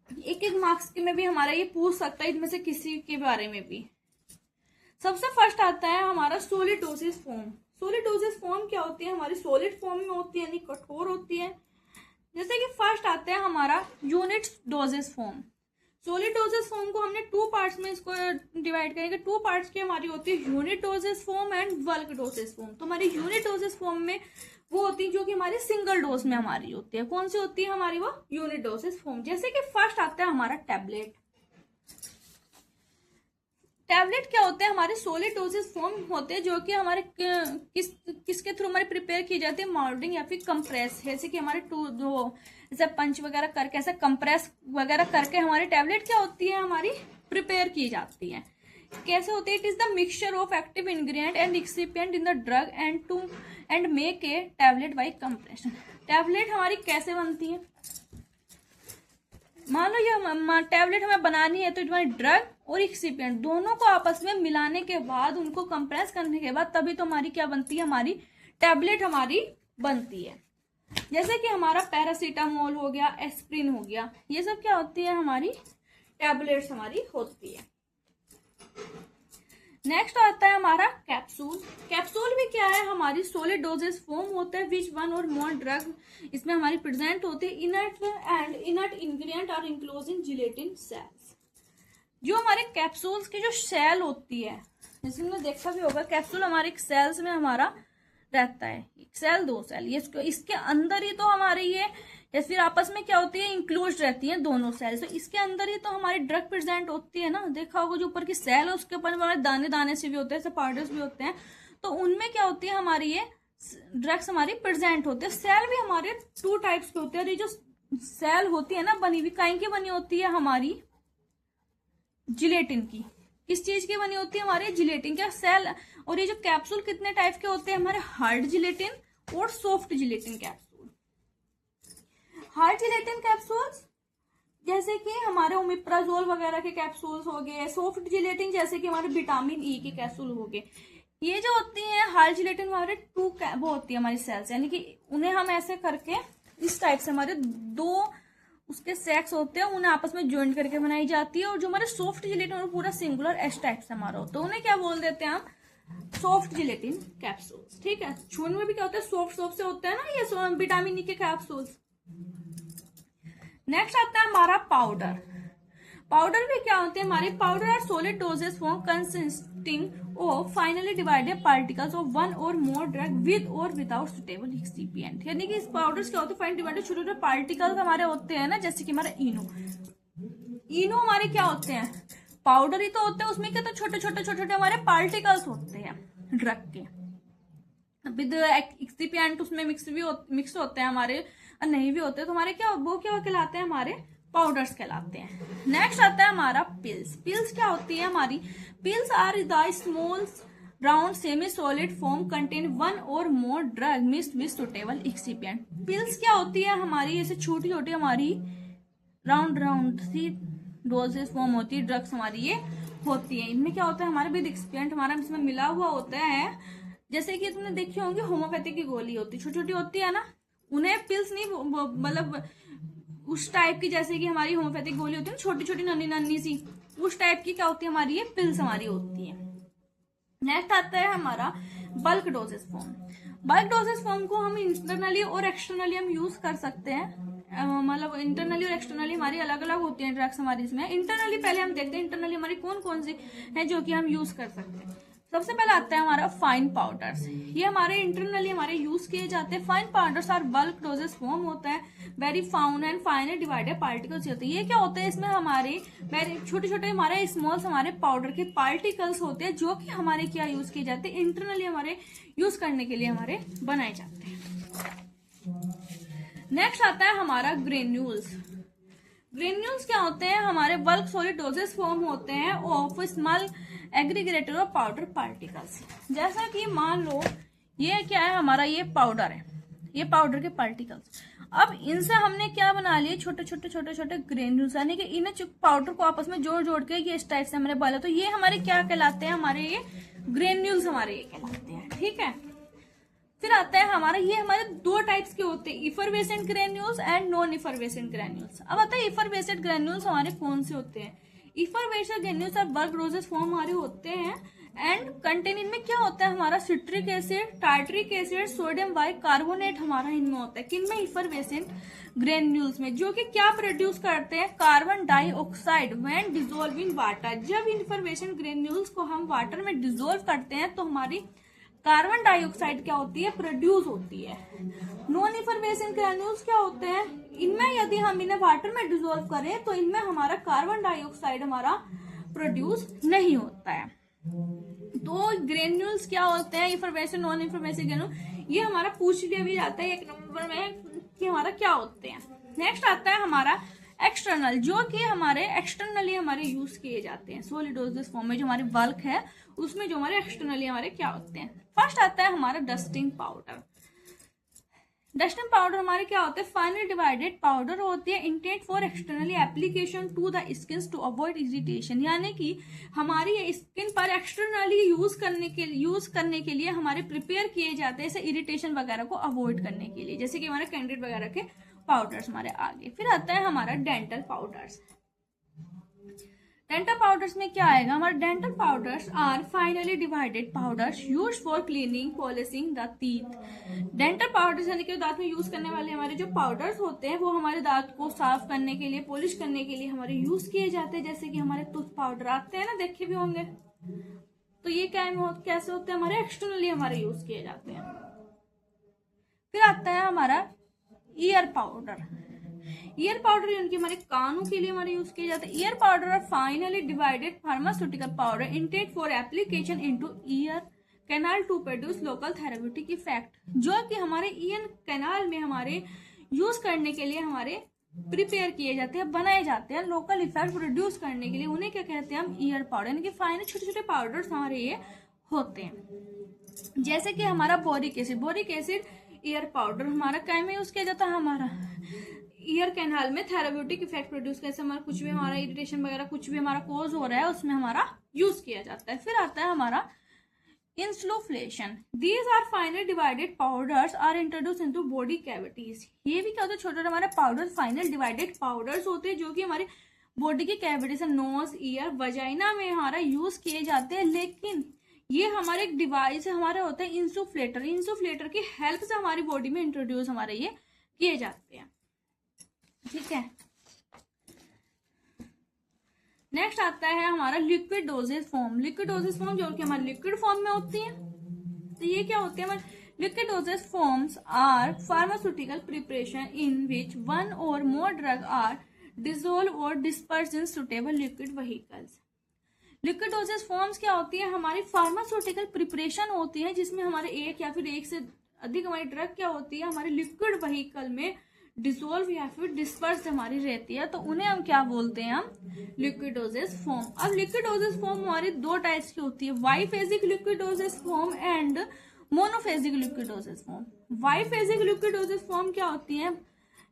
एक मार्क्स में भी हमारा ये पूछ सकता है, इनमें से किसी के बारे में भी। सबसे फर्स्ट आता है हमारा solid dosage form. Solid dosage form क्या होती है हमारी सॉलिड फॉर्म में होती है, यानी कठोर होती है। जैसे कि फर्स्ट आता है हमारा unit doses form. Solid dosage form को हमने टू पार्ट्स में इसको डिवाइड करेंगे। टू पार्ट्स की हमारी होती है unit doses form and bulk dosage form. तो हमारी यूनिट डोजेस फॉर्म में वो होती है जो कि हमारी सिंगल डोज में हमारी होती है। कौन सी होती है हमारी वो यूनिट डोजेस फॉर्म। जैसे कि फर्स्ट आता है हमारा टैबलेट। टैबलेट क्या होते हैं हमारे सॉलिड डोजेस फॉर्म होते हैं, जो कि हमारे किसके थ्रू हमारे प्रिपेयर की जाती है, माउल्डिंग या फिर कंप्रेस। जैसे कि हमारे जैसे पंच वगैरह करके ऐसा कंप्रेस वगैरह करके हमारी टैबलेट क्या होती है हमारी प्रिपेयर की जाती है। कैसे होती है, it is the mixture of active ingredient and excipient in the drug and make a tablet by compression. Tablet हमारी कैसे बनती है, मान लो ये टैबलेट हमें बनानी है, तो हमारी ड्रग और एक्सिपिएंट दोनों को आपस में मिलाने के बाद उनको कंप्रेस करने के बाद तभी तो हमारी क्या बनती है, हमारी टैबलेट हमारी बनती है। जैसे कि हमारा पैरासीटामोल हो गया, एस्प्रिन हो गया, ये सब क्या होती है हमारी टैबलेट्स हमारी होती है। नेक्स्ट आता है हमारा कैप्सूल। कैप्सूल भी क्या है हमारी सॉलिड डोजेस फॉर्म होता है विच वन और मोर ड्रग इसमें हमारी प्रेजेंट होते हैं। Inert ingredient are enclose in gelatin shells. जो हमारे कैप्सूल्स की जो सेल होती है, जैसे हमने देखा भी होगा कैप्सूल हमारे सेल्स में हमारा रहता है, एक सेल दो सेल, ये इसके अंदर ही तो हमारी ये या फिर आपस में क्या होती है इंक्लोज रहती है दोनों सेल, तो इसके अंदर ही तो हमारी ड्रग प्रेजेंट होती है ना। देखा होगा जो ऊपर की सेल है उसके ऊपर हमारे दाने दाने से भी होते हैं, पाउडर्स भी होते हैं, तो उनमें क्या होती है हमारी ये ड्रग्स हमारी प्रेजेंट होते हैं। सेल भी हमारे 2 टाइप्स के होते हैं, और ये जो सेल होती है ना बनी हुई काई की बनी होती है हमारी जिलेटिन की। किस चीज की बनी होती है हमारी जिलेटिन का सेल। और ये जो कैप्सूल कितने टाइप के होते हैं हमारे, हार्ड जिलेटिन और soft gelatin capsule. Hard gelatin capsules जैसे कि हमारे ओमिप्राजोल वगैरह के कैप्सूल्स हो गए। सॉफ्ट जिलेटिन जैसे कि हमारे विटामिन ई के कैप्सूल हो गए। ये जो होती है हार्ड जिलेटिन हमारे वो होती है हमारी सेल्स, यानी कि उन्हें हम ऐसे करके इस टाइप से हमारे 2 उसके सेक्स होते हैं, उन्हें आपस में ज्वाइन करके बनाई जाती है। और जो हमारे सॉफ्ट जिलेटिन पूरा सिंगुलर एस टाइप से हमारा होता है, उन्हें क्या बोल देते हैं हम, सॉफ्ट जिलेटिन कैप्सूल्स। ठीक है, छूने में भी क्या होता है सॉफ्ट से होता है ना ये विटामिन ई के कैप्सूल्स। नेक्स्ट आता है हमारा पाउडर। पाउडर भी क्या होते हैं हमारे, powder are solid dosage form consisting of finely divided particles of 1 or more drug with or without suitable excipient. यानी कि इस पाउडर्स क्या होते हैं, फाइनली डिवाइडेड छोटे छोटे पार्टिकल्स हमारे होते हैं ना, जैसे कि हमारा इनो हमारे क्या होते हैं, पाउडर ही तो होते हैं, उसमें क्या तो छोटे छोटे हमारे पार्टिकल्स होते हैं ड्रग के, विद एक्सिपिएंट उसमें मिक्स होते हैं हमारे, नहीं भी होते तो हमारे क्या वो क्या कहलाते हैं हमारे पाउडर्स कहलाते हैं। नेक्स्ट आता है हमारा पिल्स। पिल्स क्या होती है हमारी, pills are the small round semi solid form contain 1 or more drug mixed with suitable excipient. Pills क्या होती है हमारी, ऐसे छोटी छोटी हमारी राउंड सी डोजेस फॉर्म होती है, ड्रग्स हमारी ये होती है। इनमें क्या होता है हमारे विद एक्सिपिएंट हमारा इसमें मिला हुआ होता है। जैसे कि तुमने देखी होंगी होम्योपैथिक की गोली होती है, छोटी छोटी होती है ना, उन्हें पिल्स नहीं मतलब उस टाइप की, जैसे कि हमारी होम्योपैथिक गोली होती है ना छोटी छोटी नन्ही नन्ही सी, उस टाइप की क्या होती है हमारी ये पिल्स हमारी होती है। नेक्स्ट आता है हमारा bulk dosage form. Bulk dosage form को हम इंटरनली और एक्सटर्नली हम यूज कर सकते हैं, मतलब इंटरनली और एक्सटर्नली हमारी अलग अलग होती है ड्रग्स हमारी इसमें। इंटरनली पहले हम देखते हैं इंटरनली हमारी कौन कौन सी है जो कि हम यूज कर सकते हैं। सबसे पहले आता है हमारा फाइन पाउडर्स। ये हमारे इंटरनली हमारे यूज किए जाते हैं। Fine powders are bulk dosage form होता है, very fine and finely divided particles होते हैं। ये क्या होते हैं, इसमें हमारे वेरी छोटे छोटे हमारे स्मॉल्स हमारे पाउडर के पार्टिकल्स होते हैं, जो कि हमारे क्या यूज किए जाते हैं, इंटरनली हमारे यूज करने के लिए हमारे बनाए जाते हैं। नेक्स्ट आता है हमारा ग्रेन्यूल्स। ग्रेन्यूल्स क्या होते हैं हमारे बल्क सॉलिड डोजेस फॉर्म होते हैं of small aggregator of powder particles. जैसा कि मान लो ये क्या है हमारा, ये पाउडर है, ये पाउडर के पार्टिकल्स। अब इनसे हमने क्या बना लिए, छोटे छोटे ग्रेन्यूल्स, यानी कि इन्हें पाउडर को आपस में जोड़ के ये इस टाइप से हमने बोला, तो ये हमारे क्या कहलाते हैं, हमारे ये ग्रेन्यूल्स हमारे ये कहलाते हैं। ठीक है, फिर आता है हमारा, ये हमारे 2 टाइप्स के होते हैं, effervescent granules and non effervescent granules. अब आता है इफरवेसेंट ग्रेन्यूल्स हमारे कौन से होते हैं। इफरवेसेंट ग्रेन्यूल्स और बल्क डोजेस फॉर्म हमारे होते हैं एंड कंटेन, इनमें क्या होता है हमारा citric acid, tartaric acid, sodium bicarbonate हमारा इनमें होता है। किनमें, इफरवेसेंट ग्रेन्यूल्स में, जो कि क्या प्रोड्यूस करते हैं, carbon dioxide when dissolve in water. जब इफरवेसेंट ग्रेन्यूल्स को हम वाटर में डिसॉल्व करते हैं तो हमारी कार्बन डाइऑक्साइड क्या होती है, प्रोड्यूस होती है। नॉन इफरवेसेंट ग्रेन्यूल्स क्या होते हैं, इनमें यदि हम इन्हें वाटर में डिसॉल्व करें तो इनमें हमारा कार्बन डाइऑक्साइड हमारा प्रोड्यूस नहीं होता है। तो ग्रेन्यूल्स क्या होते हैं, इफरवेसेंट नॉन इफरवेसेंट ग्रेन्यूल, ये हमारा पूछ लिया भी जाता है 1 नंबर में कि हमारा क्या होते हैं। नेक्स्ट आता है हमारा एक्सटर्नल, जो कि हमारे एक्सटर्नली हमारे यूज किए जाते हैं सॉलिड डोजेस फॉर्म में, जो हमारे बल्क है उसमें जो हमारे एक्सटर्नली हमारे क्या होते हैं। फर्स्ट आता है हमारा डस्टिंग पाउडर। डस्टिंग पाउडर हमारे क्या होते हैं, फाइनली डिवाइडेड पाउडर होती है, intent for externally application to the skin to avoid irritation. यानी कि हमारी स्किन पर एक्सटर्नली यूज करने के लिए हमारे प्रिपेयर किए जाते हैं, ऐसे इरिटेशन वगैरह को अवॉइड करने के लिए, जैसे कि हमारे कैंडिड वगैरह के पाउडर्स हमारे आगे। फिर आता है हमारा डेंटल पाउडर्स। डेंटल पाउडर्स में क्या आएगा हमारे, dental powders are finely divided powders use for cleaning polishing the teeth. Dental powders यानी कि दांत में यूज करने वाले हमारे जो पाउडर्स होते हैं वो हमारे दांत को साफ करने के लिए, पॉलिश करने के लिए हमारे यूज किए जाते हैं। जैसे कि हमारे टूथ पाउडर आते हैं ना, देखे भी होंगे, तो ये कैसे होते हैं, हमारे एक्सटर्नली हमारे यूज किए जाते हैं। फिर आता है हमारा ईयर पाउडर। ईयर पाउडर यानी कि हमारे कानों के लिए हमारे यूज किए जाते हैं। Ear powder are finely divided pharmaceutical powder intake for application into ear canal to produce local therapeutic effect, जो कि हमारे ईयर कैनाल में हमारे यूज करने के लिए हमारे प्रिपेयर किए जाते हैं, बनाए जाते हैं लोकल इफेक्ट प्रोड्यूस करने के लिए। उन्हें क्या कहते हैं हम, ईयर पाउडर, यानी कि फाइनल छोटे छोटे पाउडर्स हमारे ये होते हैं। जैसे कि हमारा बोरिक एसिड ईयर पाउडर हमारा क्या में यूज किया जाता है, हमारा ईयर कैनाल में थेराप्यूटिक इफेक्ट प्रोड्यूस, कैसे हमारा कुछ भी हमारा इरिटेशन वगैरह कुछ भी हमारा कोज हो रहा है उसमें हमारा यूज किया जाता है। फिर आता है हमारा insufflation. These are final divided powders are introduce into body cavities. ये भी क्या होता है, छोटे हमारे पाउडर फाइनल डिवाइडेड पाउडर्स होते हैं जो कि हमारे बॉडी की कैविटीज, नोज, ईयर, वजाइना में हमारा यूज किए जाते हैं। लेकिन ये हमारे एक डिवाइस हमारे होते हैं इंसुफ्लेटर की हेल्प से हमारी बॉडी में इंट्रोड्यूस हमारे ये किए जाते हैं। ठीक है, नेक्स्ट आता है हमारा liquid dosage form. Liquid dosage form जो कि हमारे लिक्विड फॉर्म में होती है। तो ये क्या होते हैं हमारे liquid dosage forms are pharmaceutical preparation in which one or more drug are dissolve or disperse in suitable liquid vehicles. Liquid dosage forms क्या होती है, हमारी फार्मास्यूटिकल प्रिपरेशन होती है जिसमें हमारे एक या फिर एक से अधिक हमारी ड्रग क्या होती है, हमारे लिक्विड व्हीकल में डिसोल्व या फिर डिस्पर्स हमारी रहती है। तो उन्हें हम क्या बोलते हैं, हम लिक्विड डोजेज फॉर्म। अब लिक्विड डोजेज फॉर्म हमारी दो टाइप्स की होती है, biphasic liquid dosage form and monophasic liquid dosage form. Biphasic liquid dosage form क्या होती है,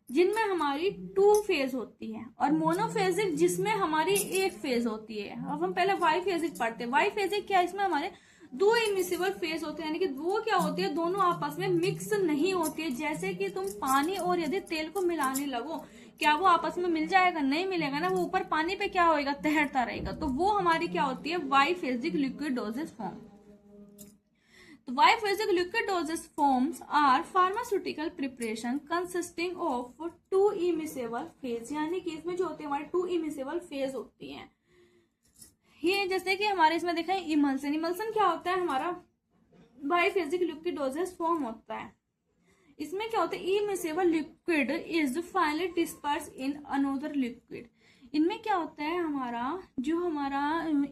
जिनमें हमारी 2 फेज होती है, और मोनोफेजिक जिसमें हमारी 1 फेज होती है। अब हम पहले बाइफेजिक पढ़ते हैं। बाइफेजिक क्या, इसमें हमारे 2 इमिसिबल फेज होते हैं, यानी कि वो क्या होती है, दोनों आपस में मिक्स नहीं होती है। जैसे कि तुम पानी और यदि तेल को मिलाने लगो, क्या वो आपस में मिल जाएगा, नहीं मिलेगा ना, वो ऊपर पानी पे क्या होएगा, तैरता रहेगा। तो वो हमारी क्या होती है, बाइफेजिक लिक्विड डोजेज फॉर्म। तो biphasic liquid dosage forms are pharmaceutical preparation consisting of 2 immiscible phase, यानी कि इसमें जो होते हैं हमारे 2 इमिसेबल फेज होती हैं। ये जैसे कि हमारे इसमें देखा है इमल्सन। इमल्सन क्या होता है, हमारा बाइफेजिक लिक्विड डोजेज फॉर्म होता है। इसमें क्या होता है, immiscible liquid is finely disperse in another liquid. इनमें क्या होता है, हमारा जो हमारा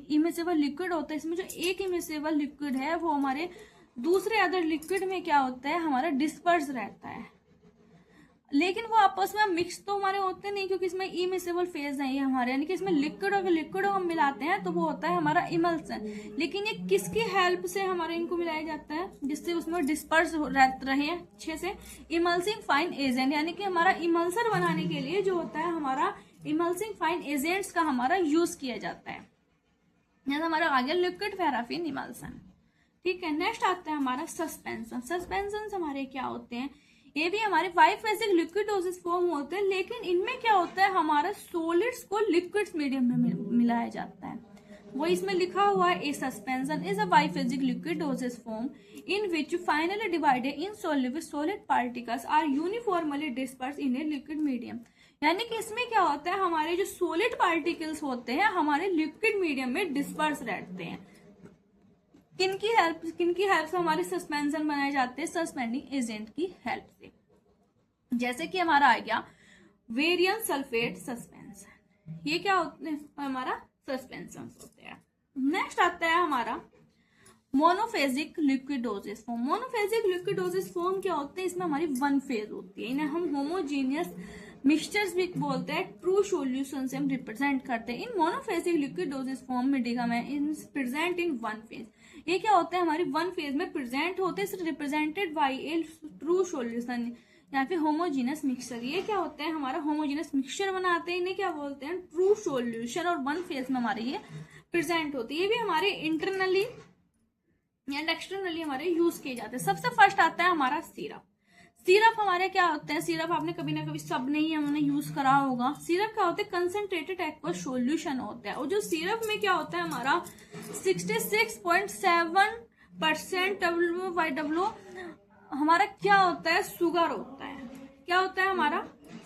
इमिसेबल लिक्विड होता है, इसमें जो एक इमिसेबल लिक्विड है वो हमारे दूसरे अदर लिक्विड में क्या होता है, हमारा डिस्पर्स रहता है। लेकिन वो आपस में मिक्स तो हमारे होते नहीं, क्योंकि इसमें इमिसेबल फेज नहीं है हमारे, यानी कि इसमें लिक्विड हम मिलाते हैं तो वो होता है हमारा इमल्सन। लेकिन ये किसकी हेल्प से हमारे इनको मिलाया जाता है, जिससे उसमें डिस्पर्स रहे अच्छे से, इमल्सिंग फाइन एजेंट, यानी कि हमारा इमल्सर बनाने के लिए जो होता है हमारा इमल्सिंग फाइन एजेंट्स का हमारा यूज किया जाता है। जैसे हमारा आ गया लिक्विड पैराफिन इमल्सन। ठीक है, नेक्स्ट आता है हमारा सस्पेंशन। सस्पेंशन हमारे क्या होते हैं, ये भी हमारे बाइफेजिक लिक्विड डोजेज फॉर्म होते हैं, लेकिन इनमें क्या होता है, हमारा सॉलिड्स को लिक्विड्स मीडियम में मिलाया जाता है। वो इसमें लिखा हुआ है, a suspension is a biphasic liquid dosage form in which finely divided in solid particles are uniformly disperse in a liquid medium. यानी कि इसमें क्या होता है, हमारे जो सॉलिड पार्टिकल्स होते हैं हमारे लिक्विड मीडियम में डिस्पर्स रहते हैं। किनकी हेल्प से हमारे सस्पेंशन बनाए जाते हैं, सस्पेंडिंग एजेंट की हेल्प से। जैसे कि हमारा आ गया वेरियम सल्फेट सस्पेंशन। ये क्या होते हैं, हमारा सस्पेंशन होते हैं। नेक्स्ट आता है हमारा monophasic liquid dosage form. Monophasic liquid dosage form क्या होते हैं, इसमें हमारी 1 फेज होती है। इन्हें हम होमोजीनियस मिक्सचर्स भी बोलते हैं, ट्रू सॉल्यूशन से हम रिप्रेजेंट करते हैं। इन मोनोफेजिक लिक्विड डोजेज फॉर्म में डिगा में प्रेजेंट इन 1 फेज। ये क्या होता है, हमारी 1 फेज में प्रेजेंट होते हैं, represented by A true solution या फिर होमोजीनस मिक्सचर। ये क्या होता है, हमारा होमोजीनस मिक्सचर बनाते हैं, इन्हें क्या बोलते हैं, ट्रू सॉल्यूशन, और 1 फेज में हमारे ये प्रेजेंट होती है। ये भी हमारे इंटरनली एंड एक्सटर्नली हमारे यूज किए जाते हैं। सबसे फर्स्ट आता है हमारा सिरप। सिरप हमारे क्या होते हैं, सिरप आपने कभी ना कभी, सब ने ही हमने यूज करा होगा। सिरप क्या होते हैं, कंसंट्रेटेड एक्वस सॉल्यूशन होता है। और जो सिरप में क्या होता है हमारा 66.7% WYW हमारा क्या होता है, शुगर होता है। क्या होता है हमारा,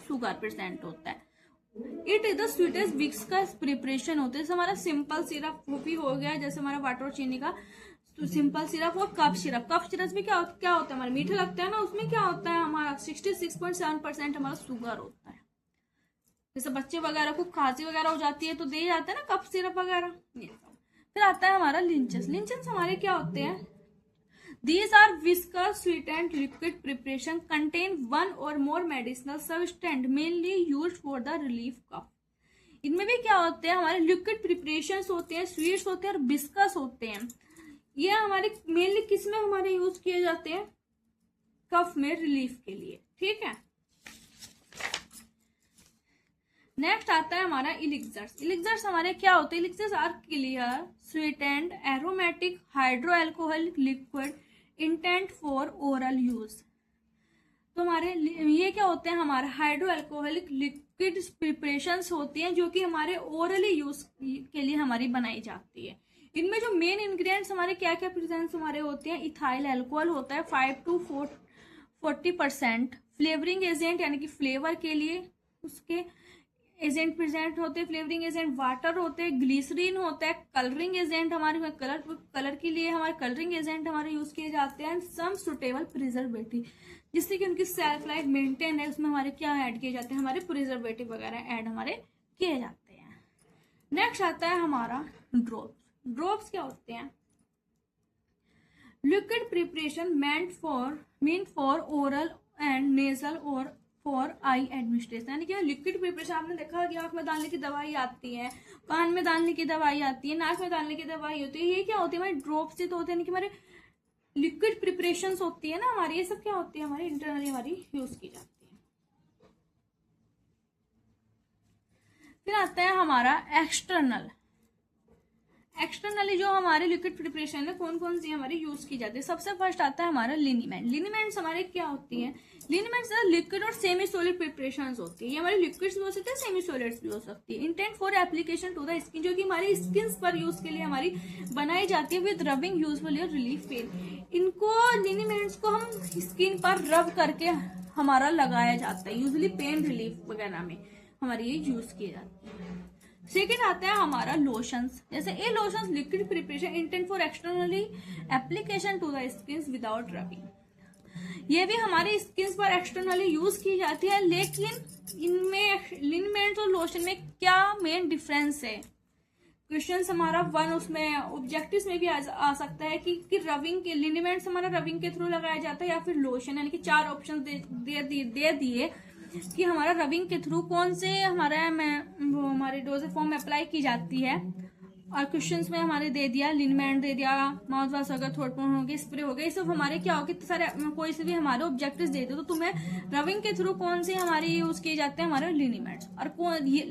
शुगर परसेंट होता है। इट इज द स्वीटेस्ट विक्स का प्रिपरेशन होता है। जैसे हमारा सिंपल सिरप भी हो गया, जैसे हमारा वाटर और चीनी का तो सिंपल सिरप, और कप सिरप भी क्या होता है हमारे, मीठे लगता है ना, उसमें क्या होता है हमारा 66.7% हमारा शुगर होता है। जैसे बच्चे वगैरह को खांसी वगैरह हो जाती है तो दे जाते हैं ना कप सिरप वगैरह। फिर आता है हमारा लिंचेस। लिंचेस हमारे क्या होते हैं, These are viscous, sweetened liquid preparation contain one or more medicinal substance mainly used for the relief cough. इनमें भी क्या होते हैं हमारे लिक्विड प्रिपरेशंस होते हैं, स्वीट्स होते हैं और बिस्कस होते हैं। ये हमारे मेनली किस में हमारे यूज किए जाते हैं, कफ में रिलीफ के लिए। ठीक है, नेक्स्ट आता है हमारा इलिक्सर्स। इलिक्सर्स हमारे क्या होते हैं, elixirs are clear, sweetened, aromatic, hydro alcoholic liquid intent for oral use. तो हमारे ये क्या होते हैं, हमारे हाइड्रो अल्कोहलिक लिक्विड प्रिपरेशंस होती हैं जो कि हमारे ओरली यूज के लिए हमारी बनाई जाती है। इनमें जो मेन इंग्रेडिएंट्स हमारे क्या क्या प्रेजेंट्स हमारे होते हैं, इथाइल अल्कोहल होता है 5 to 40%, फ्लेवरिंग एजेंट यानी कि फ्लेवर के लिए उसके एजेंट प्रेजेंट होते हैं, फ्लेवरिंग एजेंट, वाटर होते हैं, ग्लिसरीन होता है, कलरिंग एजेंट हमारे कलर के लिए हमारे कलरिंग एजेंट हमारे यूज किए जाते हैं, सम सुटेबल प्रिजर्वेटिव जिससे कि उनकी सेल्फ लाइफ मेंटेन है, उसमें हमारे क्या ऐड किए जाते हैं, हमारे प्रिजर्वेटिव वगैरह ऐड हमारे किए जाते हैं। नेक्स्ट आता है हमारा ड्रॉप्स। ड्रॉप्स क्या होते हैं, liquid preparation meant for oral and nasal और फॉर आई एडमिनिस्ट्रेशन। यानी कि लिक्विड प्रिपरेशन आपने देखा कि आंख में डालने की दवाई आती है, कान में डालने की दवाई आती है, नाक में डालने की दवाई होती है, ये क्या होती है हमारे ड्रॉप्स से तो होते हैं कि हमारे लिक्विड प्रिपरेशन होती है ना हमारी, ये सब क्या होती है हमारी इंटरनली हमारी यूज की जाती है। फिर आता है हमारा एक्सटर्नल। एक्सटर्नली जो हमारे लिक्विड प्रिपरेशन है कौन कौन सी हमारी यूज की जाती है, सबसे फर्स्ट आता है हमारा लिनीमेंट। लिनीमेंट्स हमारे क्या होती है, लिनीमेंट्स लिक्विड और सेमी सॉलिड प्रिपरेशंस होती है। ये हमारे लिक्विड्स भी हो सकते हैं, सेमी सॉलिड्स भी हो सकती है। Intent for application to the skin, जो कि हमारी स्किन पर यूज के लिए हमारी बनाई जाती है, with rubbing usually relief pen. इनको लिनीमेंट्स को हम स्किन पर रब करके हमारा लगाया जाता है, यूजुअली पेन रिलीफ वगैरह में हमारी ये यूज की जाती है। सेकेंड आता है हमारा लोशंस। जैसे ये lotions liquid preparation intent for externally application to the skin without rubbing. ये भी हमारी स्किन पर एक्सटर्नली यूज की जाती है, लेकिन इनमें लिनीमेंट्स और लोशन में क्या मेन डिफरेंस है, क्वेश्चन हमारा वन उसमें ऑब्जेक्टिव्स में भी आ सकता है कि रबिंग के लिनीमेंट्स हमारा रबिंग के थ्रू लगाया जाता है या फिर लोशन, यानी कि 4 ऑप्शन दे दिए कि हमारा रबिंग के थ्रू कौन से हमारे डोजेज फॉर्म में अप्लाई की जाती है। और क्वेश्चंस में हमारे दे दिया लिनीमेंट दे दिया, माउथ वॉश अगर थ्रोट पोन हो गया, स्प्रे हो गया, ये सब हमारे क्या हो कितने सारे कोई से भी हमारे ऑब्जेक्टिव्स दे दो तो तुम्हें रबिंग के थ्रू कौन से हमारे यूज किए जाते हैं हमारे लिनीमेंट्स। और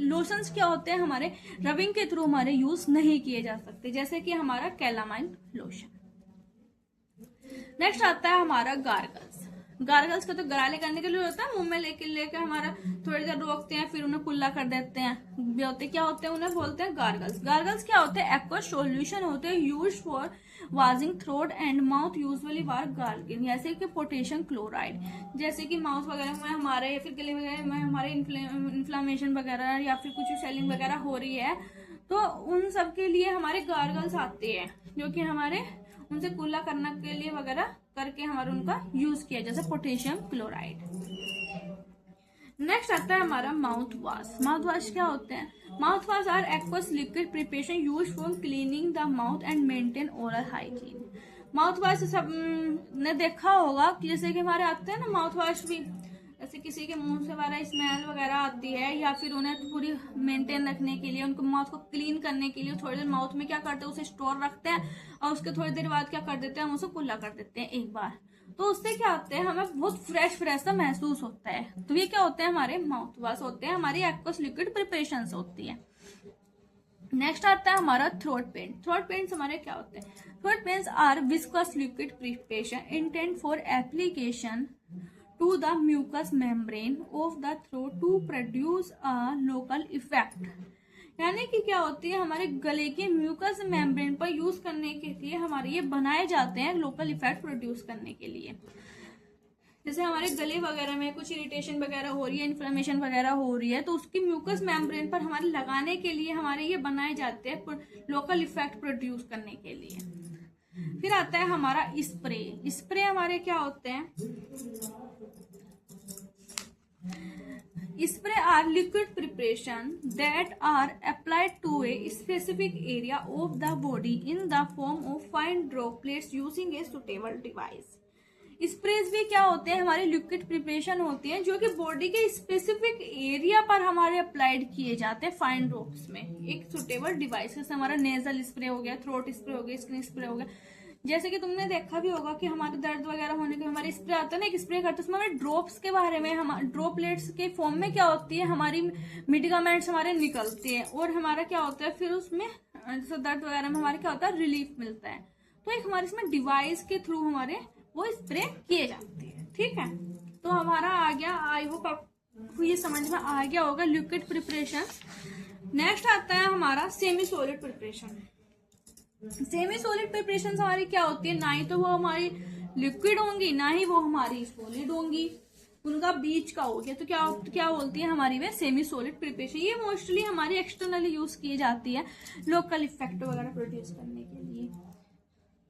लोशंस क्या होते हैं हमारे रबिंग के थ्रू हमारे यूज नहीं किए जा सकते, जैसे कि हमारा कैलामाइन लोशन। नेक्स्ट आता है हमारा गार्गल्स। गार्गल्स का तो गराले करने के लिए होता है, मुंह में लेके हमारा थोड़ी देर रोकते हैं फिर उन्हें कुल्ला कर देते हैं, क्या होते हैं उन्हें बोलते हैं गार्गल्स। गार्गल्स क्या होते हैं, एक्वस सॉल्यूशन होते हैं used for washing throat and mouth, usually by gargling, जैसे कि पोटेशियम क्लोराइड, जैसे कि माउथ वगैरह में हमारे या फिर गले वगैरह में हमारे इन्फ्लामेशन वगैरह या फिर कुछ स्वेलिंग वगैरह हो रही है तो उन सब के लिए हमारे गार्गल्स आते हैं, जो कि हमारे उनसे कुल्ला करने के लिए वगैरह करके हमारा उनका यूज किया, जैसे पोटेशियम क्लोराइड। नेक्स्ट आता है हमारा माउथ वॉश। माउथ वॉश क्या होते हैं, mouth wash are aqueous liquid preparation used for cleaning the mouth and maintain oral hygiene. Mouth wash सब ने देखा होगा कि जैसे कि हमारे आते हैं ना माउथ वॉश भी, जैसे किसी के मुंह से हमारा स्मेल वगैरह आती है या फिर उन्हें पूरी मेंटेन रखने के लिए, उनको माउथ को क्लीन करने के लिए थोड़ी देर माउथ में क्या करते हैं उसे स्टोर रखते हैं और उसके थोड़ी देर बाद क्या कर देते हैं हम उसे कुल्ला कर देते हैं एक बार, तो उससे क्या होता है हमें बहुत फ्रेश सा महसूस होता है। तो ये क्या होते हैं हमारे माउथ वॉश होते हैं, हमारी एक्वस लिक्विड प्रिपरेशन होती है। नेक्स्ट आता है हमारा थ्रोट पेंट। थ्रोट पेंट्स हमारे क्या होते हैं, throat paints are viscous liquid preparation intent for application to the mucous membrane of the throat to produce a local effect. यानी कि क्या होती है, हमारे गले के म्यूकस मेम्ब्रेन पर यूज करने के लिए हमारे ये बनाए जाते हैं लोकल इफेक्ट प्रोड्यूस करने के लिए। जैसे हमारे गले वगैरह में कुछ इरिटेशन वगैरह हो रही है, इन्फ्लेमेशन वगैरह हो रही है, तो उसकी म्यूकस मेम्ब्रेन पर हमारे लगाने के लिए हमारे ये बनाए जाते हैं लोकल इफेक्ट प्रोड्यूस करने के लिए। फिर आता है हमारा स्प्रे। स्प्रे हमारे क्या होते हैं, spray are liquid preparation that are applied to a specific area of the body in the form of fine droplets using a suitable device. Sprays भी क्या होते हैं, हमारी लिक्विड प्रिपरेशन होती है जो कि बॉडी के स्पेसिफिक एरिया पर हमारे अप्लाइड किए जाते हैं फाइन ड्रॉप्स में एक सुटेबल डिवाइस। जैसे हमारा नेजल स्प्रे हो गया, थ्रोट स्प्रे हो गया, स्किन स्प्रे हो गया। जैसे कि तुमने देखा भी होगा कि हमारे दर्द वगैरह होने के हमारे स्प्रे आता है ना, एक स्प्रे करते हैं उसमें हमें ड्रॉप्स के बारे में, हम ड्रॉपलेट्स के फॉर्म में क्या होती है, हमारी मेडिकामेंट्स हमारे निकलते हैं और हमारा क्या होता है फिर उसमें जैसे दर्द वगैरह में हमारे क्या होता है रिलीफ मिलता है। तो एक हमारे इसमें डिवाइस के थ्रू हमारे वो स्प्रे किए जाते हैं। ठीक है, तो हमारा आ गया, आई होप आपको ये समझ में आ गया होगा लिक्विड प्रिपरेशन। नेक्स्ट आता है हमारा semi solid preparation. Semi solid preparation हमारी क्या होती है, ना ही तो वो हमारी लिक्विड होंगी ना ही वो हमारी सॉलिड होंगी, उनका बीच का हो गया। तो क्या बोलती है हमारी वे सेमी सॉलिड प्रिपरेशन। ये मोस्टली हमारी एक्सटर्नली यूज की जाती है लोकल इफेक्ट वगैरह प्रोड्यूस करने के लिए।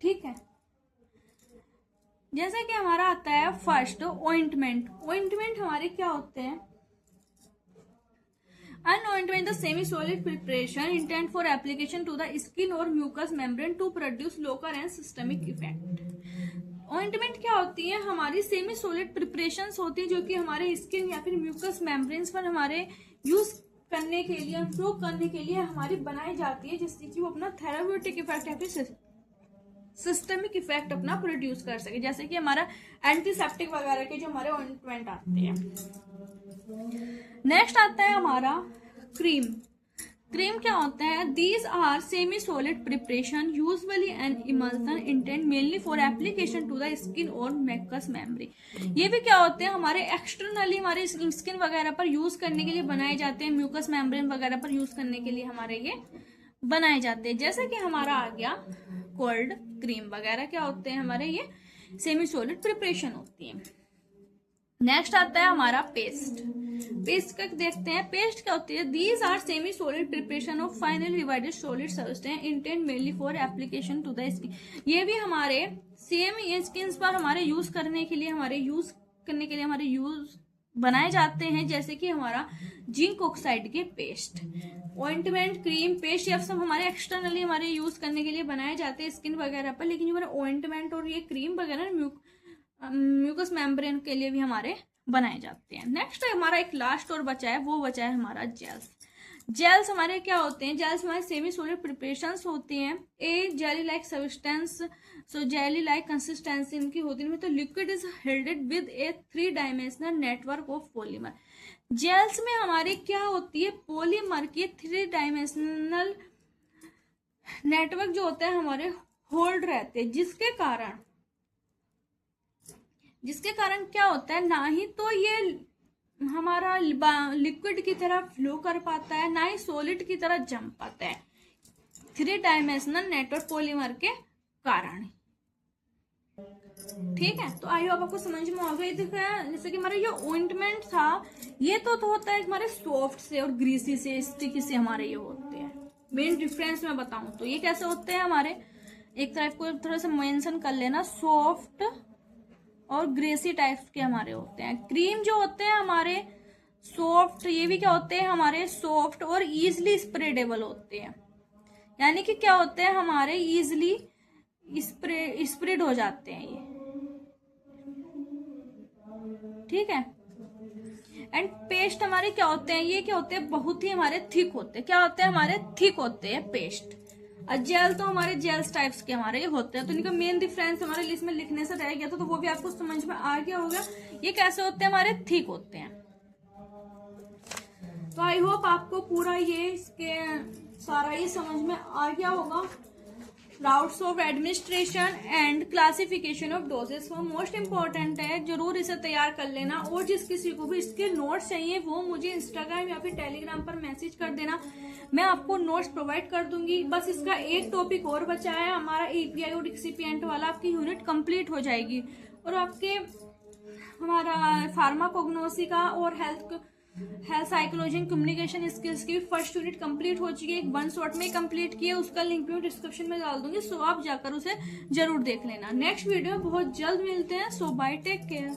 ठीक है, जैसे कि हमारा आता है फर्स्ट ऑइंटमेंट। ऑइंटमेंट हमारे क्या होते हैं, An ointment, the semi-solid preparation intended for application to the skin or mucous membrane to produce local and systemic effect. Ointment क्या होती है, हमारी सेमी सॉलिड प्रिपरेशंस होती है जो कि हमारे स्किन या फिर म्यूकस मेम्ब्रेन्स पर हमारे यूज करने के लिए, अप्रोव करने के लिए हमारी बनाई जाती है, जिससे कि वो अपना थेराप्यूटिक इफेक्ट या फिर सिस्टमिक इफेक्ट अपना प्रोड्यूस कर सके। जैसे कि हमारा एंटीसेप्टिक वगैरह के जो हमारे ऑइंटमेंट आते हैं। नेक्स्ट आता है हमारा क्रीम। क्रीम क्या होता है, these are semi solid preparation usually an emulsion intend mainly for application to the skin or mucous membrane. ये भी क्या होते हैं, हमारे एक्सटर्नली हमारे स्किन वगैरह पर यूज करने के लिए बनाए जाते हैं, म्यूकस मेम्ब्रेन वगैरह पर यूज करने के लिए हमारे ये बनाए जाते हैं। जैसे कि हमारा आ गया कोल्ड क्रीम वगैरह क्या होते हैं, हमारे ये सेमी सॉलिड प्रिपरेशन होती है। नेक्स्ट आता है हमारा पेस्ट। पेस्ट का देखते हैं, पेस्ट क्या होती है, these are semi solid preparation of final divided solid substance intend mainly for application to the skin. ये भी हमारे सेम ये स्किन पर हमारे यूज करने के लिए हमारे यूज बनाए जाते हैं। जैसे कि हमारा जिंक ऑक्साइड के पेस्ट, ऑइंटमेंट, क्रीम, पेस्ट, ये सब हमारे एक्सटर्नली हमारे यूज करने के लिए बनाए जाते हैं स्किन वगैरह पर। लेकिन हमारे ऑइंटमेंट और ये क्रीम वगैरह म्यूकस मेम्ब्रेन के लिए भी हमारे बनाए जाते हैं। नेक्स्ट हमारा एक लास्ट और बचा है, वो बचा है हमारा जेल्स। जेल्स हमारे क्या होते हैं, जेल्स हमारे सेमी सॉलिड प्रिपरेशंस होती हैं। A jelly like substance, so jelly like consistency इनकी होती है। तो liquid is helded with a 3 dimensional network of polymer. Gels में हमारी क्या होती है, पॉलीमर के 3 डायमेंशनल नेटवर्क जो होते हैं हमारे होल्ड रहते हैं, जिसके कारण क्या होता है, ना ही तो ये हमारा लिक्विड की तरह फ्लो कर पाता है, ना ही सॉलिड की तरह जम पाता है, 3 डायमेंशनल नेटवर्क पॉलीमर के कारण। ठीक है, तो आई होप आपको समझ में आ गया। जैसे कि हमारा ये ऑइंटमेंट था, ये तो होता है हमारे सॉफ्ट से और ग्रीसी से, स्टिकी से हमारे ये होते हैं। मेन डिफरेंस मैं बताऊं तो ये कैसे होते हैं, हमारे एक तरफ को थोड़ा सा मेंशन कर लेना, सॉफ्ट और ग्रेसी टाइप के हमारे होते हैं। क्रीम जो होते हैं हमारे सॉफ्ट, ये भी क्या होते हैं हमारे सॉफ्ट और इजिली स्प्रेडेबल होते हैं। यानी कि क्या होते हैं, हमारे इजिली स्प्रेड हो जाते हैं ये। ठीक है, एंड पेस्ट हमारे क्या होते हैं, ये क्या होते हैं, बहुत ही हमारे थिक होते हैं। क्या होते हैं, हमारे थिक होते हैं पेस्ट। और जेल तो हमारे जेल्स टाइप्स के हमारे ये होते हैं। तो इनका मेन डिफरेंस हमारे लिस्ट में लिखने से रह गया था, तो वो भी आपको समझ में आ गया होगा। ये कैसे होते हैं, हमारे थिक होते हैं। तो आई होप आपको पूरा ये इसके सारा ये समझ में आ गया होगा। Routes of administration and classification of doses, वो मोस्ट इंपॉर्टेंट है, जरूर इसे तैयार कर लेना। और जिस किसी को भी इसके नोट्स चाहिए वो मुझे इंस्टाग्राम या फिर टेलीग्राम पर मैसेज कर देना, मैं आपको नोट्स प्रोवाइड कर दूंगी। बस इसका एक टॉपिक और बचा है, हमारा एपीआई और एक्सिपिएंट वाला, आपकी यूनिट कंप्लीट हो जाएगी। और आपके हमारा फार्माकोग्नोसी का और health psychology and communication skills की फर्स्ट यूनिट कंप्लीट हो चुकी है, एक 1 शॉट में कंप्लीट किया, उसका लिंक मैं डिस्क्रिप्शन में डाल दूंगी, सो आप जाकर उसे जरूर देख लेना। नेक्स्ट वीडियो बहुत जल्द मिलते हैं, सो बाय, टेक केयर।